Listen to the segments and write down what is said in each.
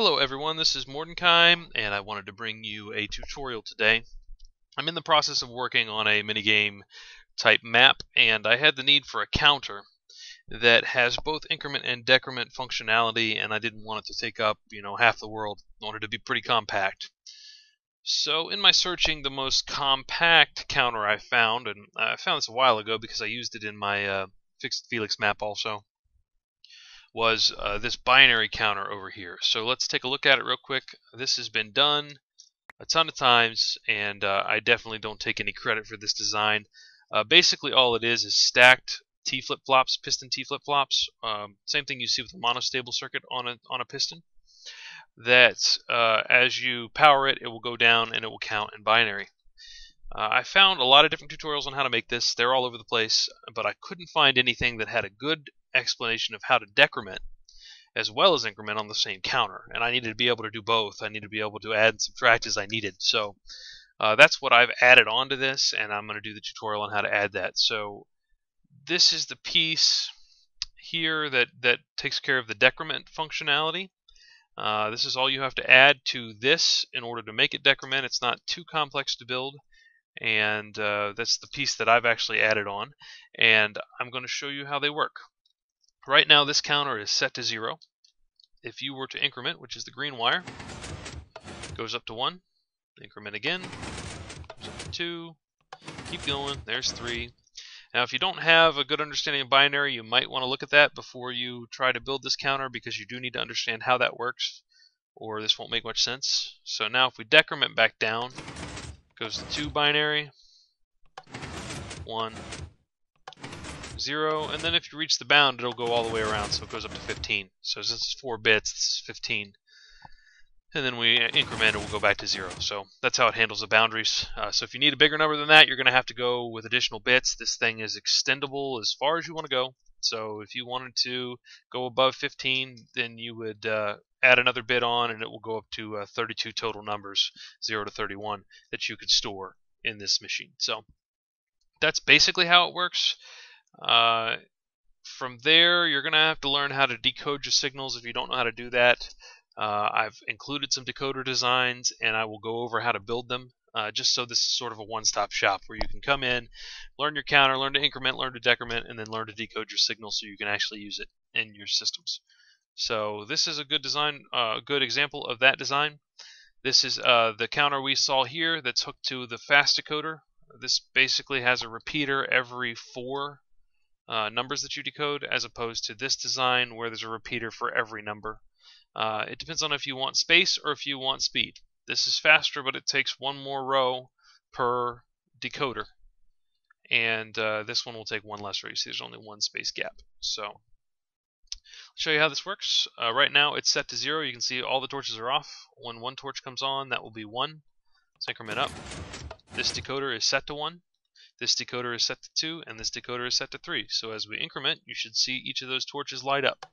Hello everyone, this is Mordenkaim, and I wanted to bring you a tutorial today. I'm in the process of working on a minigame type map, and I had the need for a counter that has both increment and decrement functionality, and I didn't want it to take up, half the world. I wanted it to be pretty compact. So in my searching, the most compact counter I found, and I found this a while ago because I used it in my Fixed Felix map also, was this binary counter over here. So let's take a look at it real quick. This has been done a ton of times, and I definitely don't take any credit for this design. Basically all it is stacked T flip-flops, piston T flip-flops. Same thing you see with a monostable circuit on a piston. That as you power it, it will go down and it will count in binary. I found a lot of different tutorials on how to make this. They're all over the place, but I couldn't find anything that had a good explanation of how to decrement as well as increment on the same counter, and I needed to be able to do both. I needed to be able to add and subtract as I needed. So that's what I've added onto this, and I'm going to do the tutorial on how to add that. So this is the piece here that takes care of the decrement functionality. This is all you have to add to this in order to make it decrement. It's not too complex to build, and that's the piece that I've actually added on, and I'm going to show you how they work. Right now this counter is set to 0. If you were to increment, which is the green wire, it goes up to 1, increment again, goes up to 2, keep going, there's 3. Now if you don't have a good understanding of binary, you might want to look at that before you try to build this counter, because you do need to understand how that works, or this won't make much sense. So now if we decrement back down, it goes to 2 binary, 1, 0, and then if you reach the bound, it'll go all the way around, so it goes up to 15. So since it's 4 bits, it's 15. And then we increment it, we'll go back to 0. So that's how it handles the boundaries. So if you need a bigger number than that, you're going to have to go with additional bits. This thing is extendable as far as you want to go. So if you wanted to go above 15, then you would add another bit on, and it will go up to 32 total numbers, 0 to 31, that you could store in this machine. So that's basically how it works. From there, you're going to have to learn how to decode your signals if you don't know how to do that. I've included some decoder designs, and I will go over how to build them, just so this is sort of a one-stop shop where you can come in, learn your counter, learn to increment, learn to decrement, and then learn to decode your signal so you can actually use it in your systems. So this is a good design, good example of that design. This is the counter we saw here that's hooked to the fast decoder. This basically has a repeater every 4 numbers that you decode, as opposed to this design where there's a repeater for every number. It depends on if you want space or if you want speed. This is faster, but it takes 1 more row per decoder, and this one will take 1 less row. You see there's only 1 space gap. So I'll show you how this works. Right now it's set to 0. You can see all the torches are off. When 1 torch comes on, that will be 1. Let's increment up. This decoder is set to 1. This decoder is set to 2, and this decoder is set to 3. So as we increment, you should see each of those torches light up.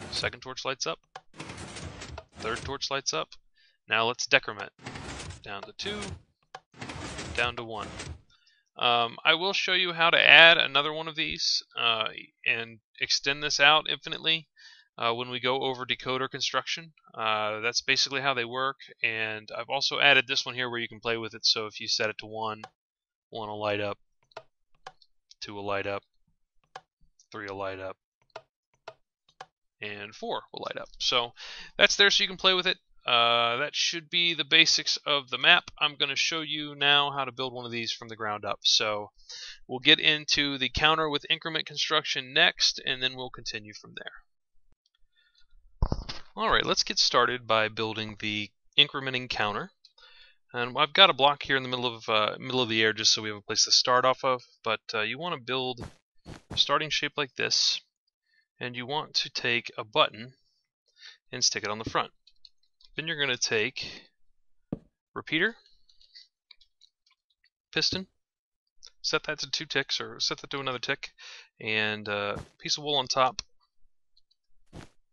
Second torch lights up. Third torch lights up. Now let's decrement. Down to 2. Down to 1. I will show you how to add another one of these and extend this out infinitely when we go over decoder construction. That's basically how they work, and I've also added this one here where you can play with it. So if you set it to 1, 1 will light up, 2 will light up, 3 will light up, and 4 will light up. So that's there so you can play with it. That should be the basics of the map. I'm going to show you now how to build one of these from the ground up. So we'll get into the counter with increment construction next, and then we'll continue from there. Alright, let's get started by building the incrementing counter. And I've got a block here in the middle of the air just so we have a place to start off of, but you want to build a starting shape like this, and you want to take a button and stick it on the front. Then you're going to take repeater, piston, set that to 2 ticks, or set that to another tick, and piece of wool on top,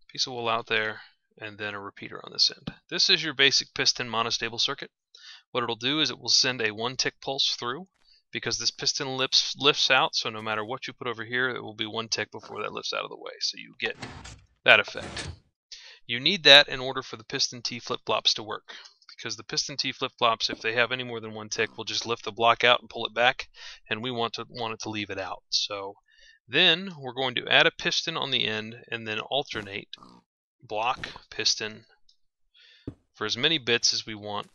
piece of wool out there, and then a repeater on this end. This is your basic piston monostable circuit. What it'll do is it will send a 1-tick pulse through, because this piston lifts out, so no matter what you put over here, it will be 1 tick before that lifts out of the way, so you get that effect. You need that in order for the piston T flip-flops to work, because the piston T flip-flops, if they have any more than one tick, will just lift the block out and pull it back, and we want it to leave it out. So then we're going to add a piston on the end and then alternate block, piston for as many bits as we want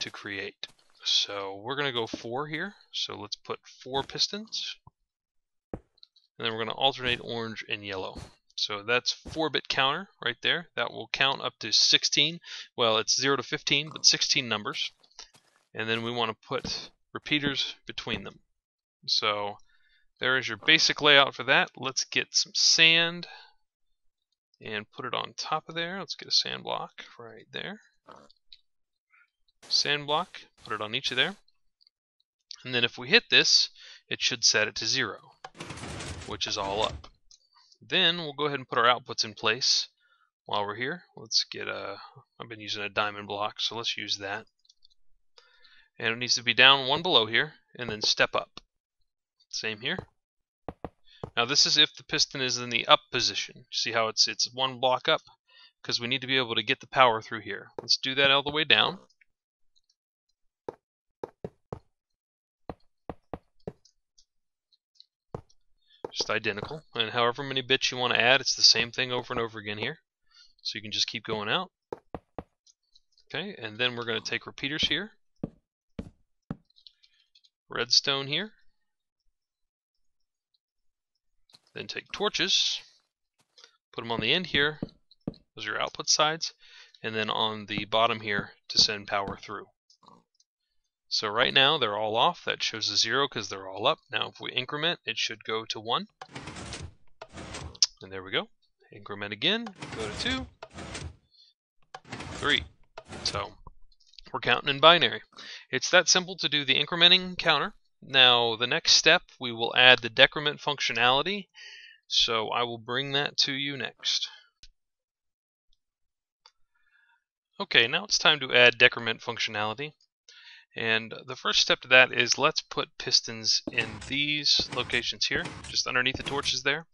to create. So we're going to go 4 here, so let's put 4 pistons, and then we're going to alternate orange and yellow. So that's 4-bit counter right there. That will count up to 16. Well, it's 0 to 15, but 16 numbers. And then we want to put repeaters between them. So there is your basic layout for that. Let's get some sand and put it on top of there. Let's get a sand block right there. Sand block, put it on each of there. And then if we hit this, it should set it to 0, which is all up. Then we'll go ahead and put our outputs in place while we're here. Let's get I've been using a diamond block, so let's use that. And it needs to be down 1 below here, and then step up. Same here. Now this is if the piston is in the up position. See how it's 1 block up? Because we need to be able to get the power through here. Let's do that all the way down. Just identical, and however many bits you want to add, it's the same thing over and over again here. So you can just keep going out. Okay, and then we're going to take repeaters here, redstone here, then take torches, put them on the end here, those are your output sides, and then on the bottom here to send power through. So right now they're all off. That shows a 0 because they're all up. Now if we increment, it should go to 1. And there we go. Increment again, go to 2, 3. So we're counting in binary. It's that simple to do the incrementing counter. Now the next step, we will add the decrement functionality. So I will bring that to you next. Okay, now it's time to add decrement functionality. And the first step to that is let's put pistons in these locations here, just underneath the torches there.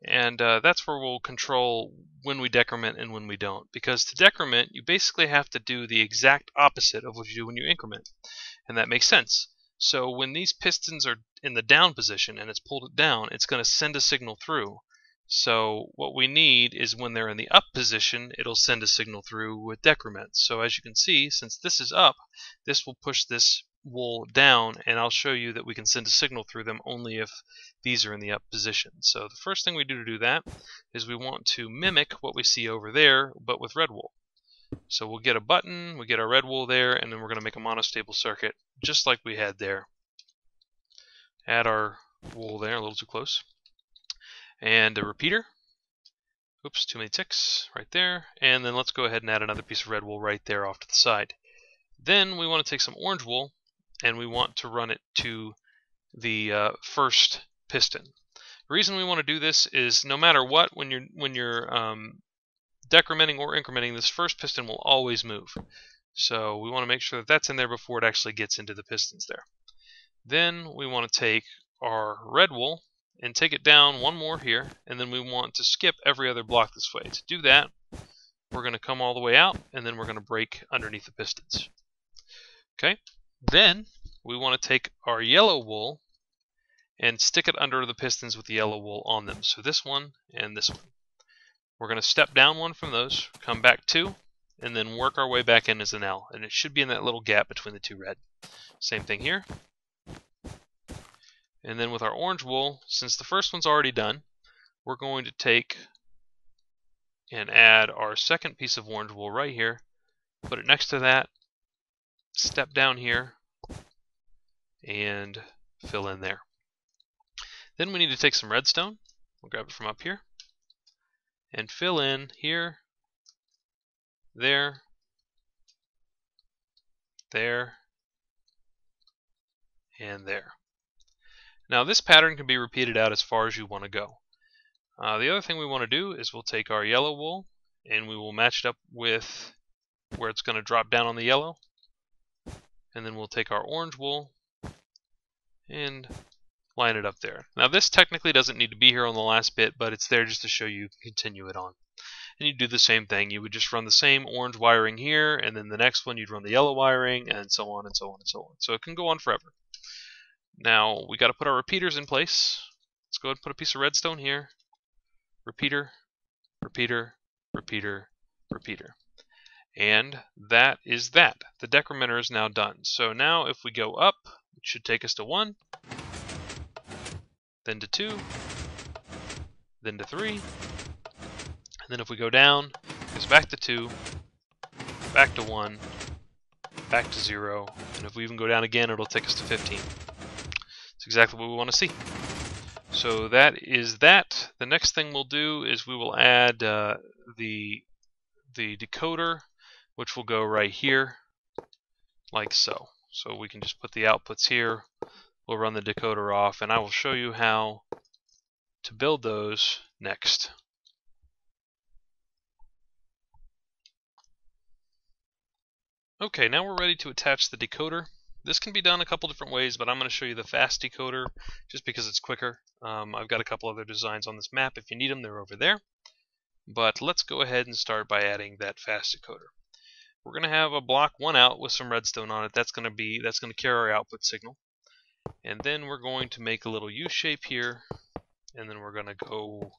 And that's where we'll control when we decrement and when we don't. Because to decrement, you basically have to do the exact opposite of what you do when you increment. And that makes sense. So when these pistons are in the down position and it's pulled it down, it's going to send a signal through. So what we need is when they're in the up position, it'll send a signal through with decrements. So as you can see, since this is up, this will push this wool down, and I'll show you that we can send a signal through them only if these are in the up position. So the first thing we do to do that is we want to mimic what we see over there, but with red wool. So we'll get a button, we get our red wool there, and then we're going to make a monostable circuit just like we had there. Add our wool there, a little too close. And a repeater. Oops, too many ticks right there. And then let's go ahead and add another piece of red wool right there off to the side. Then we want to take some orange wool and we want to run it to the first piston. The reason we want to do this is no matter what, when you're decrementing or incrementing, this first piston will always move. So we want to make sure that that's in there before it actually gets into the pistons there. Then we want to take our red wool and take it down 1 more here, and then we want to skip every other block this way. To do that, we're going to come all the way out, and then we're going to break underneath the pistons. Okay, then we want to take our yellow wool and stick it under the pistons with the yellow wool on them. So this one and this one. We're going to step down 1 from those, come back 2, and then work our way back in as an L. And it should be in that little gap between the 2 red. Same thing here. And then with our orange wool, since the first one's already done, we're going to take and add our second piece of orange wool right here, put it next to that, step down here, and fill in there. Then we need to take some redstone, we'll grab it from up here, and fill in here, there, there, and there. Now this pattern can be repeated out as far as you want to go. The other thing we want to do is we'll take our yellow wool and we will match it up with where it's going to drop down on the yellow. And then we'll take our orange wool and line it up there. Now this technically doesn't need to be here on the last bit, but it's there just to show you continue it on. and you do the same thing. You would just run the same orange wiring here, and then the next one you'd run the yellow wiring, and so on and so on and so on. So it can go on forever. Now we got to put our repeaters in place. Let's go ahead and put a piece of redstone here. Repeater, repeater, repeater, repeater. And that is that. The decrementer is now done. So now if we go up, it should take us to 1, then to 2, then to 3, and then if we go down, it goes back to 2, back to 1, back to 0, and if we even go down again, it'll take us to 15. It's exactly what we want to see. So that is that. The next thing we'll do is we will add the decoder, which will go right here, like so. So we can just put the outputs here. We'll run the decoder off, and I will show you how to build those next. Okay, now we're ready to attach the decoder. This can be done a couple different ways, but I'm going to show you the fast decoder just because it's quicker. I've got a couple other designs on this map. If you need them, they're over there. But let's go ahead and start by adding that fast decoder. We're going to have a block 1 out with some redstone on it. That's going to carry our output signal. And then we're going to make a little U shape here, and then we're going to go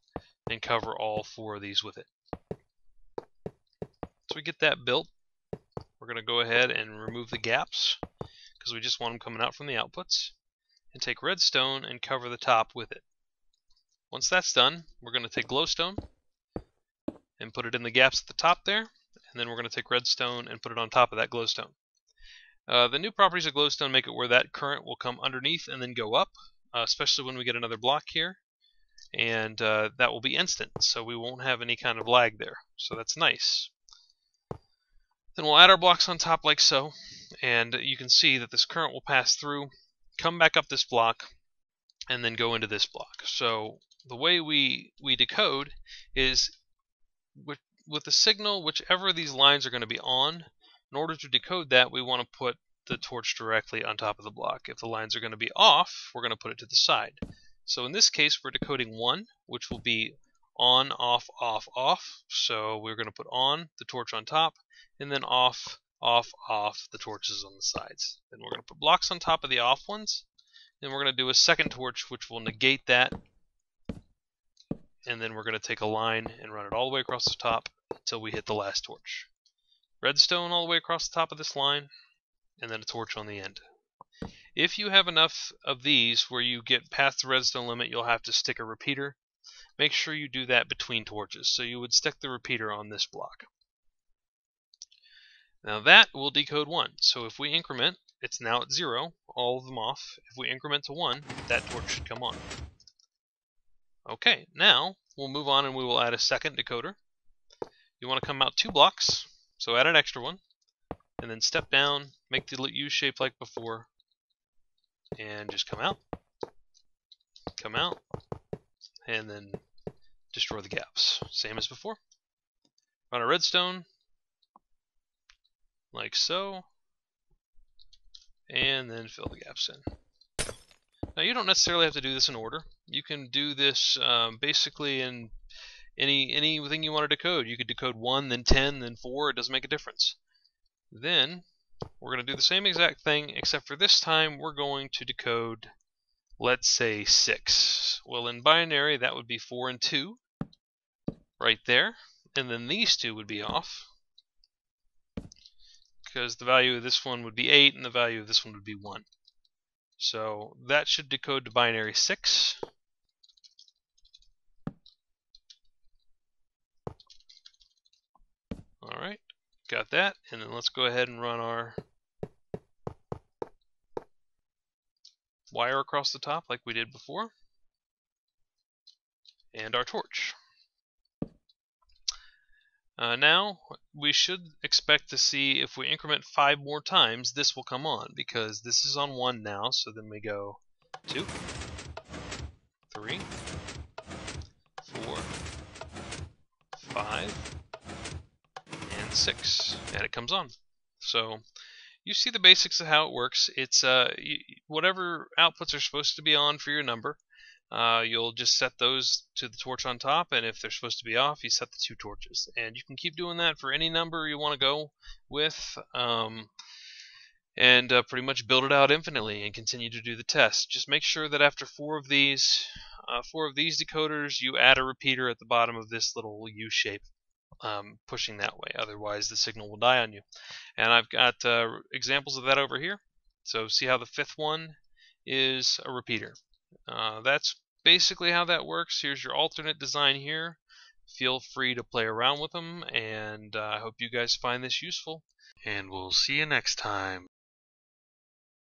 and cover all 4 of these with it. So we get that built. We're going to go ahead and remove the gaps because we just want them coming out from the outputs, and take redstone and cover the top with it. Once that's done, we're going to take glowstone and put it in the gaps at the top there, and then we're going to take redstone and put it on top of that glowstone. The new properties of glowstone make it where that current will come underneath and then go up, especially when we get another block here, and that will be instant, so we won't have any kind of lag there. So that's nice. Then we'll add our blocks on top like so, and you can see that this current will pass through, come back up this block, and then go into this block. So the way we decode is with the signal, whichever of these lines are going to be on, in order to decode that, we want to put the torch directly on top of the block. If the lines are going to be off, we're going to put it to the side. So in this case, we're decoding 1, which will be on, off, off, off. So we're going to put on, the torch on top, and then off, off, off, the torches on the sides. Then we're going to put blocks on top of the off ones. Then we're going to do a second torch, which will negate that. And then we're going to take a line and run it all the way across the top until we hit the last torch. Redstone all the way across the top of this line, and then a torch on the end. If you have enough of these where you get past the redstone limit, you'll have to stick a repeater. Make sure you do that between torches. So you would stick the repeater on this block. Now that will decode 1. So if we increment, it's now at 0, all of them off. If we increment to 1, that torch should come on. Okay, now we'll move on and we will add a second decoder. You want to come out 2 blocks, so add an extra one, and then step down, make the U shape like before, and just come out, and then destroy the gaps, same as before. Run a redstone, like so, and then fill the gaps in. Now you don't necessarily have to do this in order. You can do this basically in anything you want to decode. You could decode 1, then 10, then 4. It doesn't make a difference. Then we're going to do the same exact thing, except for this time we're going to decode, let's say, 6. Well, in binary that would be 4 and 2 right there, and then these 2 would be off because the value of this one would be 8 and the value of this one would be 1. So that should decode to binary 6. Alright, got that, and then let's go ahead and run our wire across the top like we did before, and our torch. Now we should expect to see if we increment 5 more times, this will come on, because this is on 1 now, so then we go 2, 3, 4, 5, and 6, and it comes on. So you see the basics of how it works. It's whatever outputs are supposed to be on for your number. you'll just set those to the torch on top, and if they're supposed to be off, you set the 2 torches. And you can keep doing that for any number you want to go with, and pretty much build it out infinitely and continue to do the test. Just make sure that after 4 of these decoders, you add a repeater at the bottom of this little U shape, pushing that way. Otherwise, the signal will die on you. And I've got examples of that over here. So see how the 5th one is a repeater. That's basically how that works. Here's your alternate design here. Feel free to play around with them, and I hope you guys find this useful. And we'll see you next time.